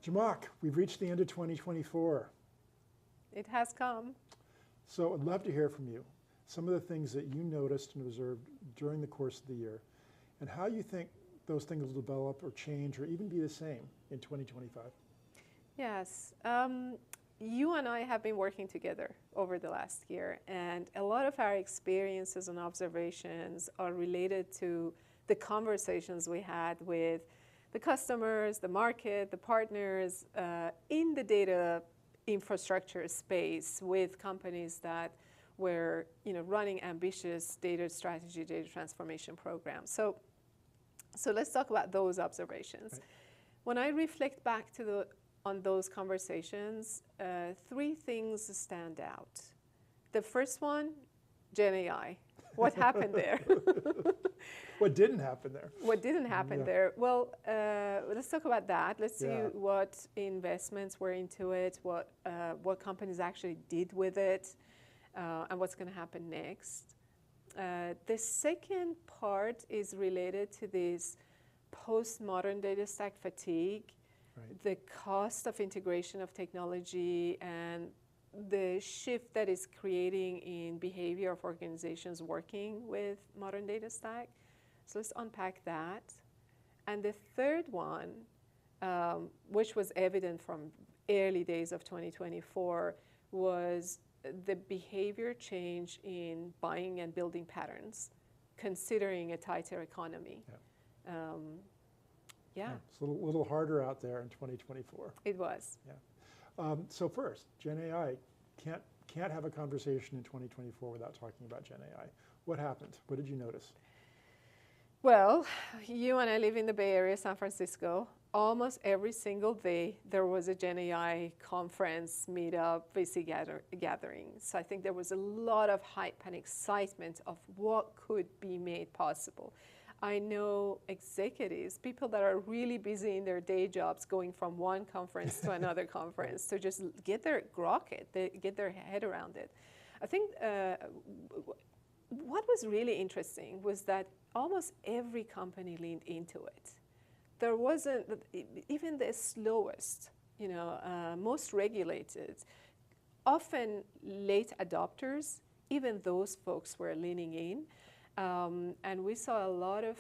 Zhamak, we've reached the end of 2024. It has come. So I'd love to hear from you. Some of the things that you noticed and observed during the course of the year, and how you think those things will develop or change or even be the same in 2025. Yes. You and I have been working together over the last year, and a lot of our experiences and observations are related to the conversations we had with the customers, the market, the partners in the data infrastructure space with companies that were running ambitious data strategy, data transformation programs. So let's talk about those observations. Right. When I reflect back on those conversations, three things stand out. The first one, GenAI. What happened there? What didn't happen there? What didn't happen there? Well, let's talk about that. Let's see what investments were into it, what companies actually did with it, and what's going to happen next. The second part is related to this postmodern data stack fatigue, right. The cost of integration of technology, and the shift that is creating in behavior of organizations working with modern data stack. So let's unpack that. And the third one, which was evident from early days of 2024, was the behavior change in buying and building patterns, considering a tighter economy. It's a little harder out there in 2024. It was. Yeah. So first, GenAI. Can't have a conversation in 2024 without talking about GenAI. What happened? What did you notice? Well, you and I live in the Bay Area, San Francisco. Almost every single day there was a GenAI conference, meetup, VC gathering. So I think there was a lot of hype and excitement of what could be made possible. I know executives, people that are really busy in their day jobs, going from one conference to another conference to just get their get their head around it. I think what was really interesting was that almost every company leaned into it. There wasn't, even the slowest, most regulated, often late adopters, even those folks were leaning in. And we saw a lot of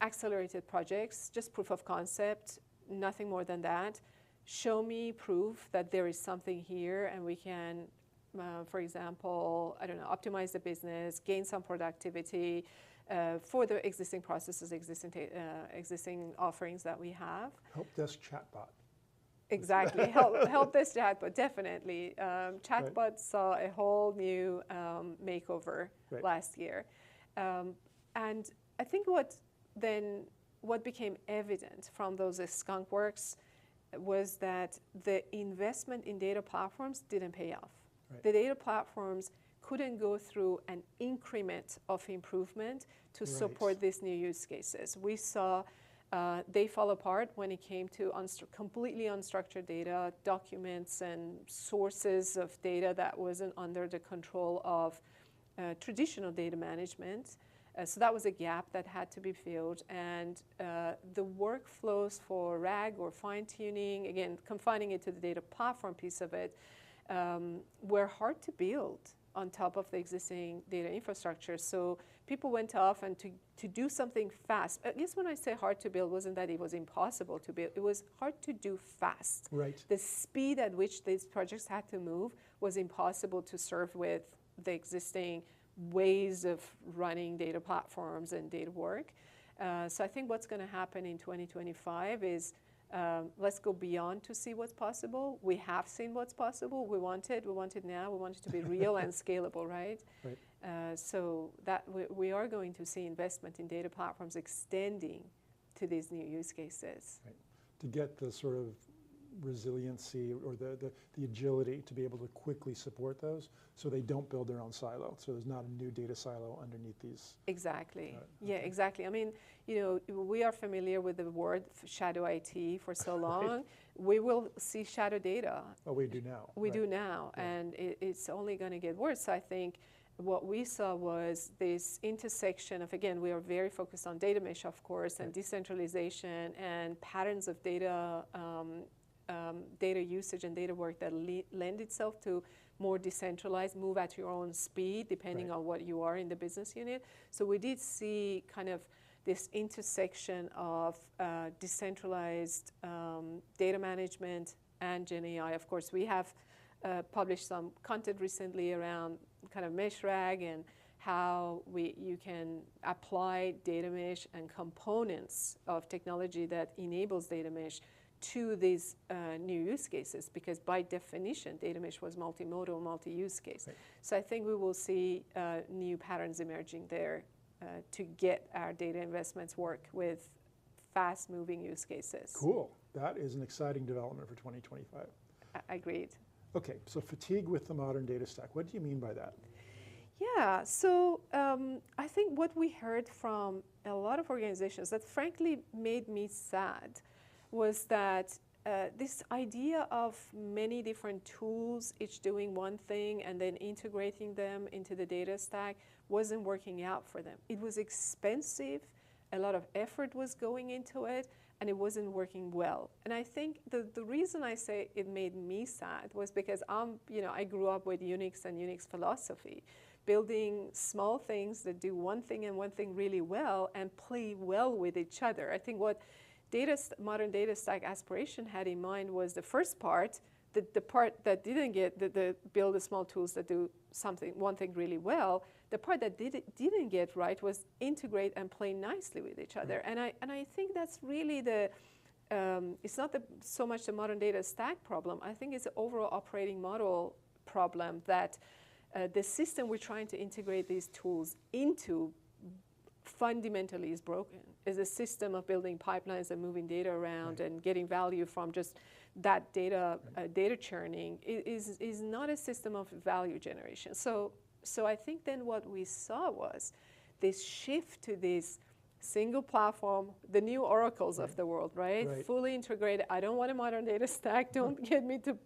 accelerated projects, just proof of concept, nothing more than that. Show me proof that there is something here and we can, for example, optimize the business, gain some productivity for the existing processes, existing offerings that we have. Help desk chatbot. Exactly, help desk chatbot, definitely. Chatbot saw a whole new makeover last year. And I think what became evident from those skunk works was that the investment in data platforms didn't pay off. Right. The data platforms couldn't go through an increment of improvement to support these new use cases. We saw they fall apart when it came to completely unstructured data, documents and sources of data that wasn't under the control of traditional data management. So that was a gap that had to be filled. And the workflows for RAG or fine-tuning, again, confining it to the data platform piece of it, were hard to build on top of the existing data infrastructure. So people went off and to do something fast. I guess when I say hard to build, wasn't that it was impossible to build. It was hard to do fast. Right. The speed at which these projects had to move was impossible to serve with the existing ways of running data platforms and data work. So I think what's going to happen in 2025 is let's go beyond to see what's possible. We have seen what's possible. We want it now. We want it to be real and scalable, right? So that we are going to see investment in data platforms extending to these new use cases. Right. To get the sort of resiliency or the agility to be able to quickly support those so they don't build their own silo. So there's not a new data silo underneath these. Exactly. Yeah, exactly. I mean, we are familiar with the word shadow IT for so long. We will see shadow data. Oh, we do now. We do now, and it's only going to get worse. I think what we saw was this intersection of, again, we are very focused on data mesh, of course, and decentralization and patterns of data data usage and data work that lend itself to more decentralized, move at your own speed, depending on what you are in the business unit. So we did see kind of this intersection of decentralized data management and GenAI. Of course, we have published some content recently around kind of mesh rag and how you can apply data mesh and components of technology that enables data mesh to these new use cases, because by definition, data mesh was multimodal, multi-use case. Right. So I think we will see new patterns emerging there to get our data investments work with fast-moving use cases. Cool. That is an exciting development for 2025. Agreed. Okay, so fatigue with the modern data stack. What do you mean by that? Yeah, so I think what we heard from a lot of organizations that frankly made me sad was that this idea of many different tools, each doing one thing and then integrating them into the data stack, wasn't working out for them. It was expensive, a lot of effort was going into it, and it wasn't working well. And I think the reason I say it made me sad was because I grew up with Unix and Unix philosophy, building small things that do one thing and one thing really well and play well with each other. I think what modern data stack aspiration had in mind was the first part, the part that didn't get the build the small tools that do one thing really well. The part that didn't get right was integrate and play nicely with each other. And I think that's really it's not so much the modern data stack problem. I think it's an overall operating model problem that the system we're trying to integrate these tools into fundamentally is broken. Is a system of building pipelines and moving data around and getting value from just that data churning is not a system of value generation. So I think then what we saw was this shift to this single platform, the new oracles of the world, right? Fully integrated. I don't want a modern data stack. Don't get me to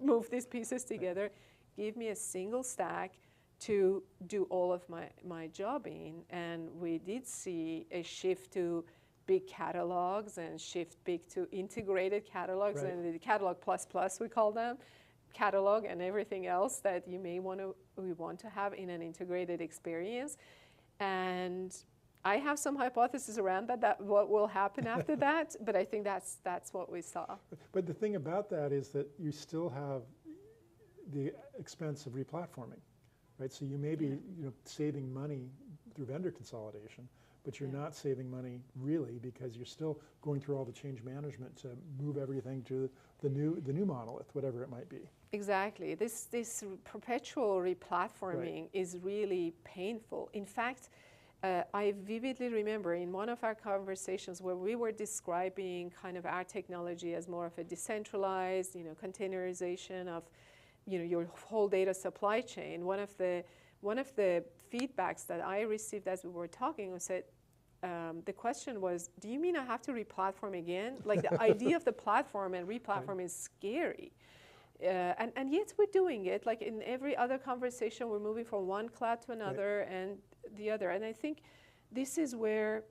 move these pieces together. Give me a single stack to do all of my job in. And we did see a shift to big catalogs and shift big to integrated catalogs and the catalog plus we call them, catalog and everything else that we want to have in an integrated experience. And I have some hypotheses around that what will happen after that, but I think that's what we saw. But the thing about that is that you still have the expense of replatforming. Right, so you may be saving money through vendor consolidation, but you're not saving money really because you're still going through all the change management to move everything to the new monolith, whatever it might be. Exactly. This perpetual replatforming is really painful. In fact, I vividly remember in one of our conversations where we were describing kind of our technology as more of a decentralized, containerization of your whole data supply chain. One of the feedbacks that I received as we were talking was that the question was, do you mean I have to replatform again? Like the idea of the platform and replatform is scary. And yet we're doing it. Like in every other conversation, we're moving from one cloud to another and the other. And I think this is where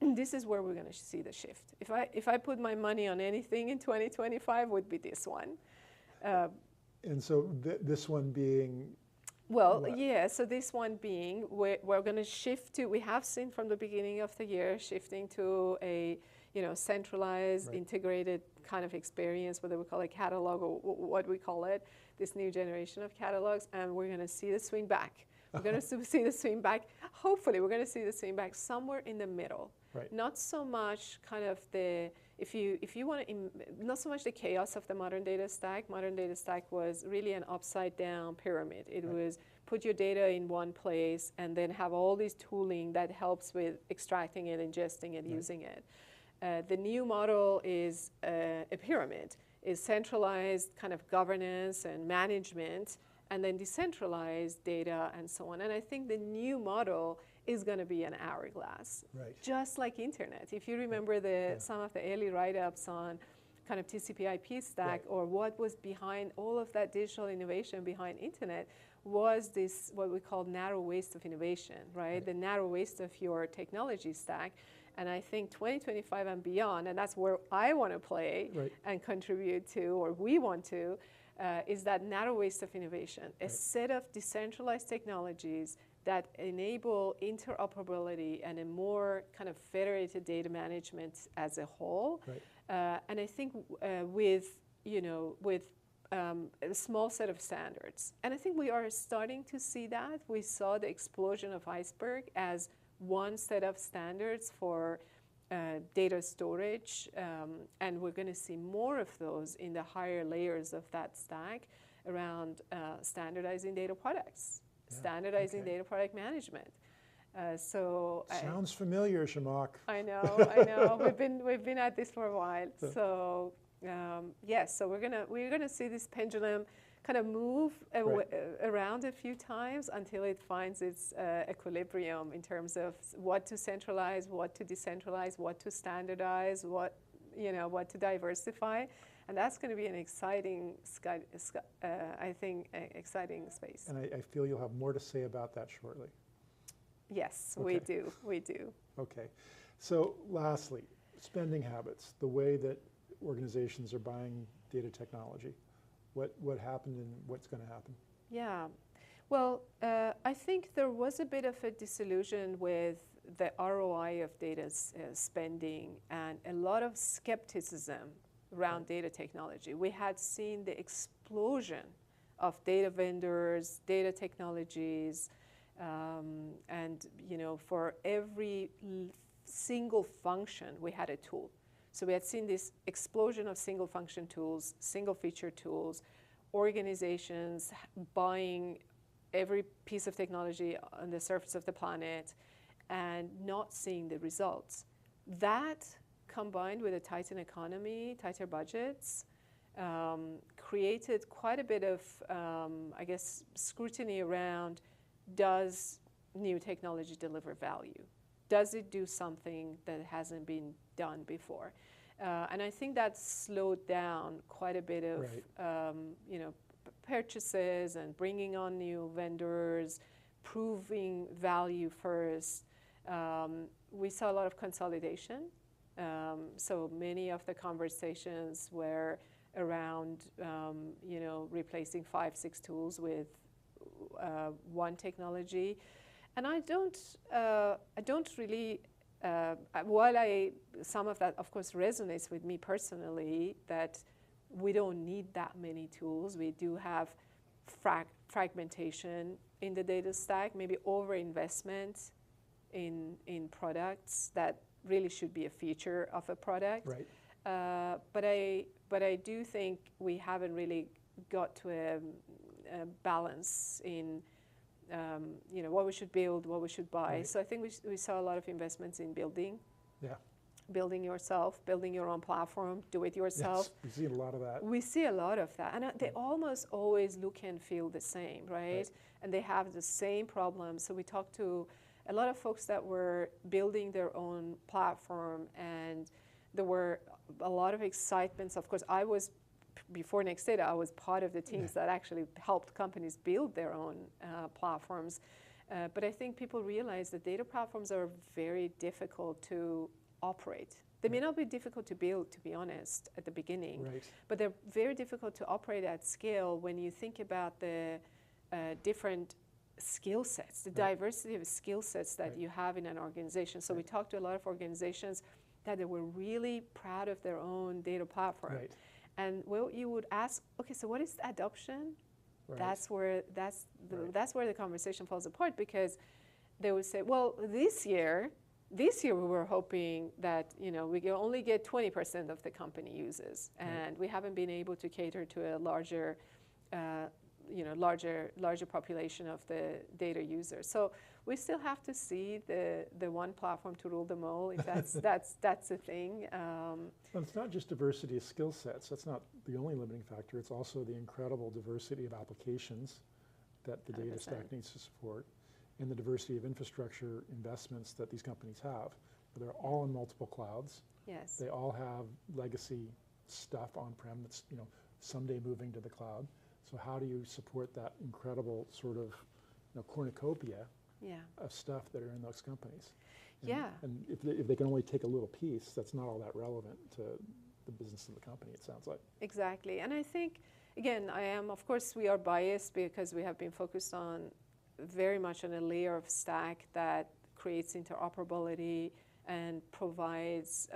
we're going to see the shift. If I put my money on anything in 2025, would be this one. And so this one being? Well, what? So this one being, we're going to shift to, we have seen from the beginning of the year, shifting to a centralized, integrated kind of experience, whether we call it catalog or what we call it, this new generation of catalogs, and we're going to see the swing back. We're going to see the swing back. Hopefully, we're going to see the swing back somewhere in the middle. Right. Not so much kind of if you want to, not so much the chaos of the modern data stack. Modern data stack was really an upside down pyramid. It was put your data in one place and then have all this tooling that helps with extracting it, ingesting it, using it. The new model is a pyramid, is centralized kind of governance and management, and then decentralized data and so on. And I think the new model is going to be an hourglass, just like internet. If you remember some of the early write-ups on kind of TCP/IP stack or what was behind all of that digital innovation behind internet, was this what we call narrow waist of innovation, right? The narrow waist of your technology stack. And I think 2025 and beyond, and that's where I want to play and contribute to, or we want to, is that narrow waist of innovation, a set of decentralized technologies that enable interoperability and a more kind of federated data management as a whole. And I think with a small set of standards. And I think we are starting to see that. We saw the explosion of Iceberg as one set of standards for data storage, and we're going to see more of those in the higher layers of that stack around standardizing data products, standardizing data product management. Sounds familiar, Zhamak. I know. We've been at this for a while. So yes, so we're gonna see this pendulum kind of move around a few times until it finds its equilibrium in terms of what to centralize, what to decentralize, what to standardize, what to diversify, and that's going to be an exciting, I think, exciting space. And I feel you'll have more to say about that shortly. Yes, we do. Okay, so lastly, spending habits, the way that organizations are buying data technology. What happened and what's going to happen? Yeah, well, I think there was a bit of a disillusion with the ROI of data spending and a lot of skepticism around data technology. We had seen the explosion of data vendors, data technologies, and for every single function, we had a tool. So we had seen this explosion of single function tools, single feature tools, organizations buying every piece of technology on the surface of the planet and not seeing the results. That combined with a tightened economy, tighter budgets, created quite a bit of, I guess, scrutiny around, does new technology deliver value? Does it do something that hasn't been done before? And I think that slowed down quite a bit of purchases and bringing on new vendors, proving value first. We saw a lot of consolidation. So many of the conversations were around replacing 5, 6 tools with one technology. And I don't really, while some of that, of course, resonates with me personally, that we don't need that many tools. We do have fragmentation in the data stack, maybe overinvestment in products that really should be a feature of a product. But I do think we haven't really got to a balance in what we should build, what we should buy. So I think we saw a lot of investments in building. Building yourself, building your own platform, do it yourself. Yes, we see a lot of that. We see a lot of that. And they almost always look and feel the same, right? And they have the same problems. So we talked to a lot of folks that were building their own platform, and there were a lot of excitements. Of course, before Nextdata, I was part of the teams that actually helped companies build their own platforms. But I think people realize that data platforms are very difficult to operate. They may not be difficult to build, to be honest, at the beginning, but they're very difficult to operate at scale when you think about the different skill sets, the diversity of skill sets that you have in an organization. So we talked to a lot of organizations that they were really proud of their own data platform. And well, you would ask, okay, so what is adoption? That's where the conversation falls apart, because they would say, well, this year we were hoping that we can only get 20% of the company uses, and we haven't been able to cater to a larger population of the data users. So we still have to see the one platform to rule them all, if that's a thing. Well, it's not just diversity of skill sets. That's not the only limiting factor. It's also the incredible diversity of applications that the data stack needs to support, and the diversity of infrastructure investments that these companies have. They're all in multiple clouds. Yes. They all have legacy stuff on-prem that's someday moving to the cloud. So how do you support that incredible sort of cornucopia of stuff that are in those companies? And if they can only take a little piece, that's not all that relevant to the business of the company, it sounds like. Exactly. And I think, again, of course, we are biased because we have been focused on very much on a layer of stack that creates interoperability and provides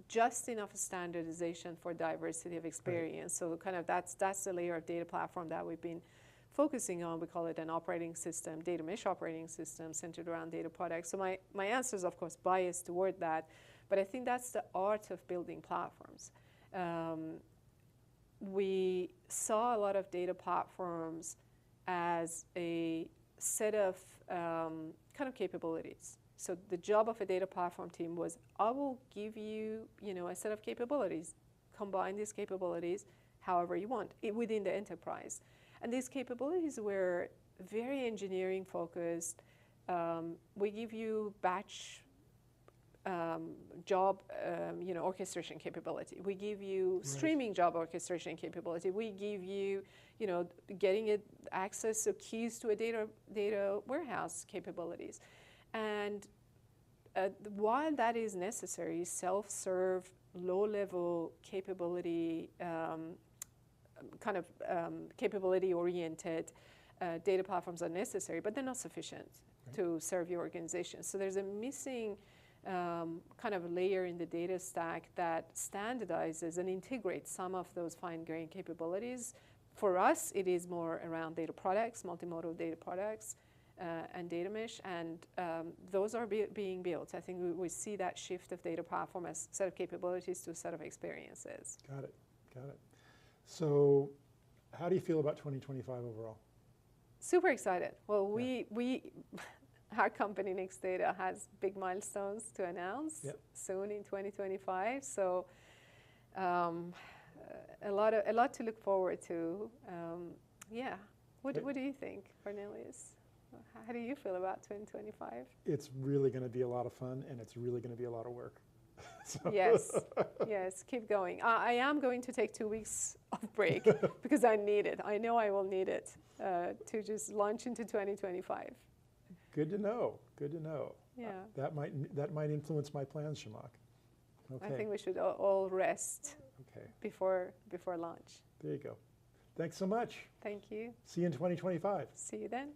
just enough standardization for diversity of experience. Right. So kind of that's the layer of data platform that we've been focusing on. We call it an operating system, data mesh operating system centered around data products. So my answer is, of course, biased toward that, but I think that's the art of building platforms. We saw a lot of data platforms as a set of kind of capabilities. So the job of a data platform team was, I will give you, a set of capabilities. Combine these capabilities however you want within the enterprise. And these capabilities were very engineering focused. We give you batch job orchestration capability. We give you streaming job orchestration capability. We give you, getting access to keys to a data warehouse capabilities. And while that is necessary, self-serve, low-level capability, capability-oriented data platforms are necessary, but they're not sufficient to serve your organization. So there's a missing kind of layer in the data stack that standardizes and integrates some of those fine-grained capabilities. For us, it is more around data products, multimodal data products, and data mesh, and those are being built. I think we see that shift of data platform as a set of capabilities to a set of experiences. Got it. So how do you feel about 2025 overall? Super excited. Well, our company Nextdata has big milestones to announce soon in 2025. So a lot to look forward to. What do you think, Cornelius? How do you feel about 2025? It's really going to be a lot of fun, and it's really going to be a lot of work. Yes, keep going. I am going to take 2 weeks of break because I need it. I know I will need it to just launch into 2025. Good to know. Yeah. That might influence my plans, Zhamak. Okay. I think we should all rest before launch. There you go. Thanks so much. Thank you. See you in 2025. See you then.